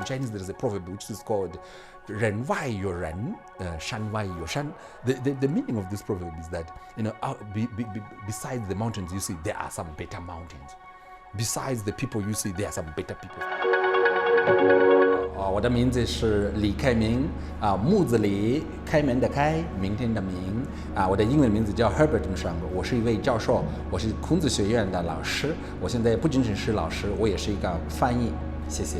Chinese, there is a proverb which is called Ren Wai Yo Ren, Shan Wai Yo Shan. The meaning of this proverb is that, besides the mountains you see, there are some better mountains. Besides the people you see, there are some better people. 我的名字是李开明，木子李，开门的开，明天的明。我的英文名字叫 Herbert Mushangwe， 我是一位教授，我是孔子学院的老师。我现在不仅仅是老师，我也是一个翻译。谢谢。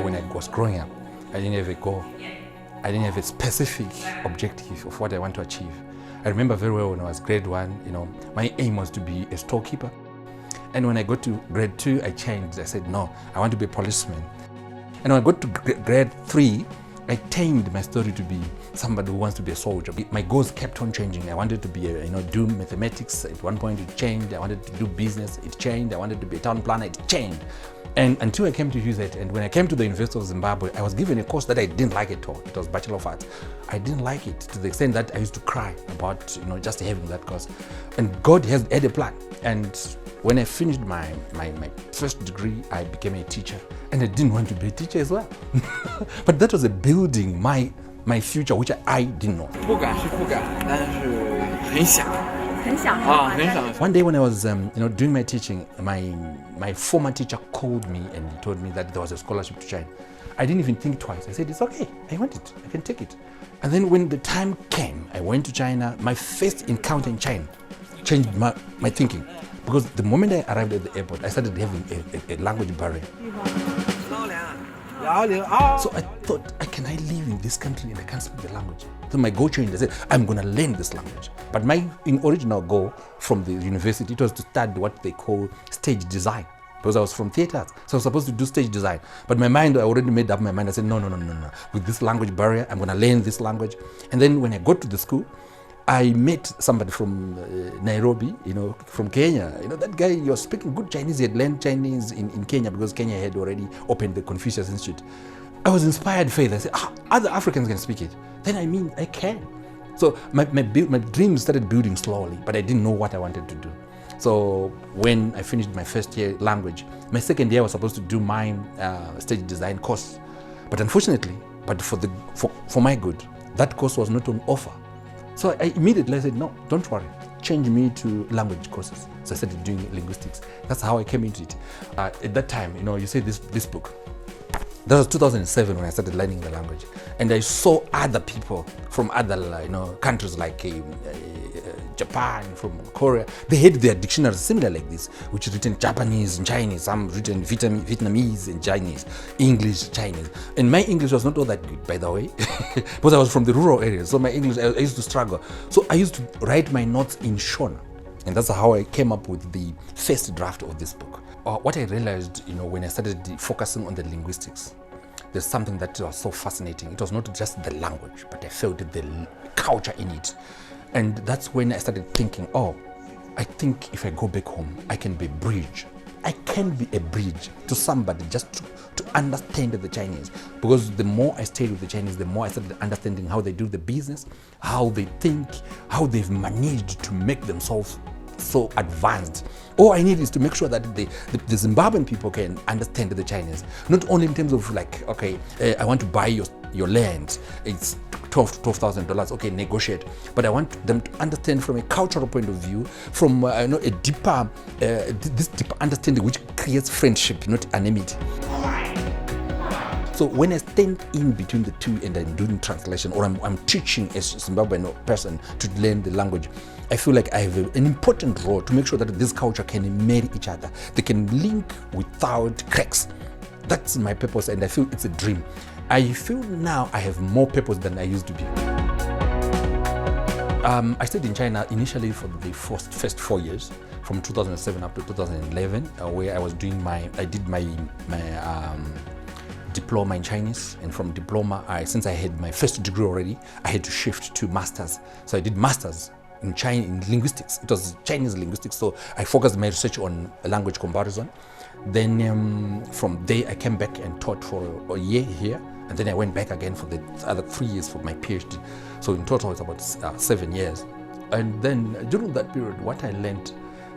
When I was growing up, I didn't have a goal. I didn't have a specific objective of what I want to achieve. I remember very well when I was grade 1, my aim was to be a storekeeper. And when I got to grade 2, I changed. I said, no, I want to be a policeman. And when I got to grade 3, I changed my story to be somebody who wants to be a soldier. My goals kept on changing. I wanted to be, do mathematics. At one point it changed. I wanted to do business. It changed. I wanted to be a town planner. It changed. And until I came to UZ, and when I came to the University of Zimbabwe, I was given a course that I didn't like at all. It was Bachelor of Arts. I didn't like it to the extent that I used to cry about, just having that course. And God has had a plan. And when I finished my first degree, I became a teacher. And I didn't want to be a teacher as well. But that was a building my future, which I didn't know. 不敢是不敢，但是很想。One day when I was doing my teaching, my former teacher called me and he told me that there was a scholarship to China. I didn't even think twice. I said, it's okay, I want it, I can take it. And then when the time came, I went to China. My first encounter in China changed my thinking. Because the moment I arrived at the airport, I started having a language barrier. So I thought, can I live in this country and I can't speak the language? So my goal changed. I said, I'm going to learn this language. But my original goal from the university, it was to study what they call stage design. Because I was from theaters, so I was supposed to do stage design. But my mind, I already made up my mind. I said, no. With this language barrier, I'm going to learn this language. And then when I got to the school, I met somebody from Nairobi, from Kenya. That guy, you're speaking good Chinese. He had learned Chinese in Kenya because Kenya had already opened the Confucius Institute. I was inspired faith. I said, other Africans can speak it. Then I can. So my dreams started building slowly, but I didn't know what I wanted to do. So when I finished my first year language, my second year I was supposed to do my stage design course. But unfortunately, for my good, that course was not on offer. So I immediately said, no, don't worry, change me to language courses. So I started doing linguistics. That's how I came into it. At that time, you say this book. That was 2007 when I started learning the language. And I saw other people from other countries like Japan, from Korea. They had their dictionaries similar like this, which written Japanese and Chinese, some written Vietnamese and Chinese, English, Chinese. And my English was not all that good, by the way, because I was from the rural areas. So my English, I used to struggle. So I used to write my notes in Shona. And that's how I came up with the first draft of this book. What I realized, when I started focusing on the linguistics, there's something that was so fascinating. It was not just the language, but I felt the culture in it. And that's when I started thinking, I think if I go back home, I can be a bridge. I can be a bridge to somebody just to understand the Chinese. Because the more I stayed with the Chinese, the more I started understanding how they do the business, how they think, how they've managed to make themselves so advanced. All I need is to make sure that the Zimbabwean people can understand the Chinese. Not only in terms of I want to buy your land, it's $12,000, okay, negotiate. But I want them to understand from a cultural point of view, from a deeper, this deeper understanding which creates friendship, not enmity. So when I stand in between the two and I'm doing translation, or I'm teaching a Zimbabwean person to learn the language, I feel like I have an important role to make sure that this culture can marry each other. They can link without cracks. That's my purpose, and I feel it's a dream. I feel now I have more purpose than I used to be. I stayed in China initially for the first 4 years, from 2007 up to 2011, where I did my diploma in Chinese, and from diploma, since I had my first degree already, I had to shift to masters. So I did masters in linguistics. It was Chinese linguistics, so I focused my research on language comparison. Then from there, I came back and taught for a year here, and then I went back again for the other 3 years for my PhD. So in total, it's about 7 years. And then during that period, what I learned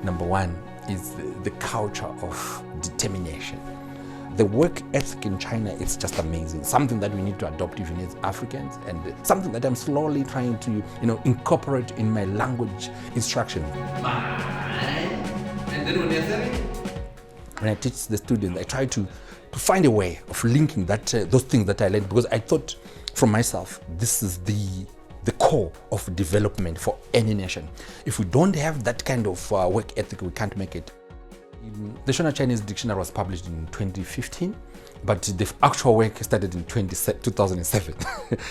number one is the culture of determination. The work ethic in China is just amazing. Something that we need to adopt even as Africans, and something that I'm slowly trying to, incorporate in my language instruction. And then when I teach the students, I try to find a way of linking those things that I learned, because I thought from myself, this is the core of development for any nation. If we don't have that kind of work ethic, we can't make it. The Shona Chinese Dictionary was published in 2015, but the actual work started in 2007.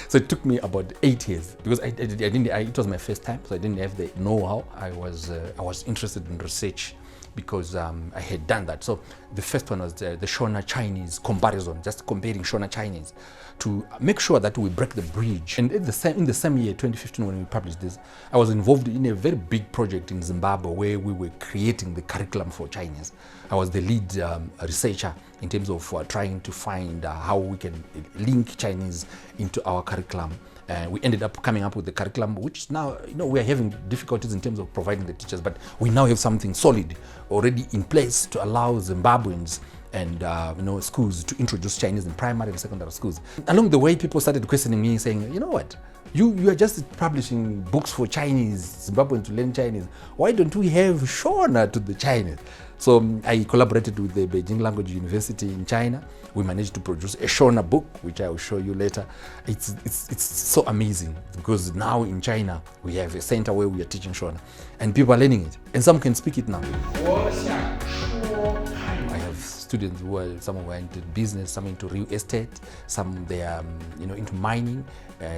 So it took me about 8 years, because it was my first time, so I didn't have the know-how. I was interested in research, because I had done that. So the first one was the Shona Chinese comparison, just comparing Shona Chinese to make sure that we break the bridge. And in the same year, 2015, when we published this, I was involved in a very big project in Zimbabwe where we were creating the curriculum for Chinese. I was the lead researcher in terms of trying to find how we can link Chinese into our curriculum. We ended up coming up with the curriculum, which now, we are having difficulties in terms of providing the teachers, but we now have something solid already in place to allow Zimbabweans and schools to introduce Chinese in primary and secondary schools. Along the way, people started questioning me, saying, you know what, you are just publishing books for Chinese, Zimbabweans to learn Chinese. Why don't we have Shona to the Chinese? So I collaborated with the Beijing Language University in China. We managed to produce a Shona book, which I will show you later. It's so amazing, because now in China, we have a center where we are teaching Shona, and people are learning it, and some can speak it now. I have students some who are into business, some into real estate, some they are into mining,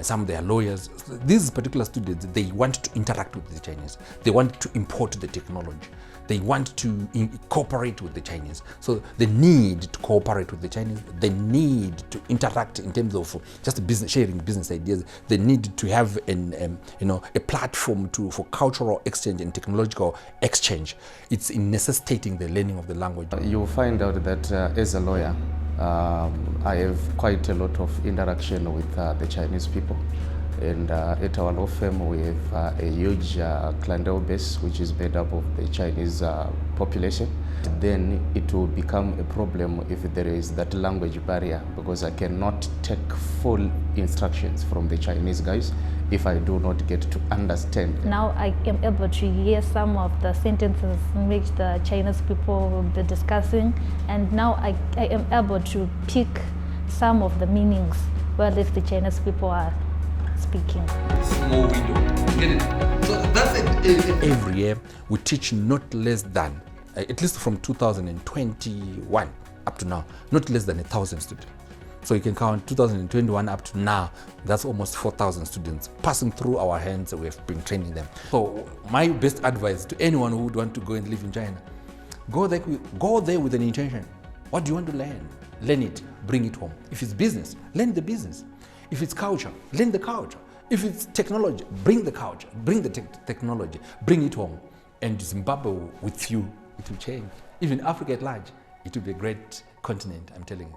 some they are lawyers. These particular students, they want to interact with the Chinese. They want to import the technology. They want to cooperate with the Chinese. So they need to cooperate with the Chinese. They need to interact in terms of just sharing business ideas. They need to have a platform for cultural exchange and technological exchange. It's in necessitating the learning of the language. You'll find out that as a lawyer, I have quite a lot of interaction with the Chinese people. And at our law firm, we have a huge clientele base, which is made up of the Chinese population. Then it will become a problem if there is that language barrier, because I cannot take full instructions from the Chinese guys if I do not get to understand. Now I am able to hear some of the sentences which the Chinese people will be discussing, and now I am able to pick some of the meanings while if the Chinese people are speaking. Small window. Get it? So that's it. Every year we teach not less than, at least from 2021 up to now, not less than 1,000 students. So you can count 2021 up to now, that's almost 4,000 students passing through our hands. We have been training them. So my best advice to anyone who would want to go and live in China, go there with an intention. What do you want to learn? Learn it, bring it home. If it's business, learn the business. If it's culture, learn the culture. If it's technology, bring the culture, bring the technology, bring it home. And Zimbabwe with you, it will change. Even Africa at large, it will be a great continent, I'm telling you.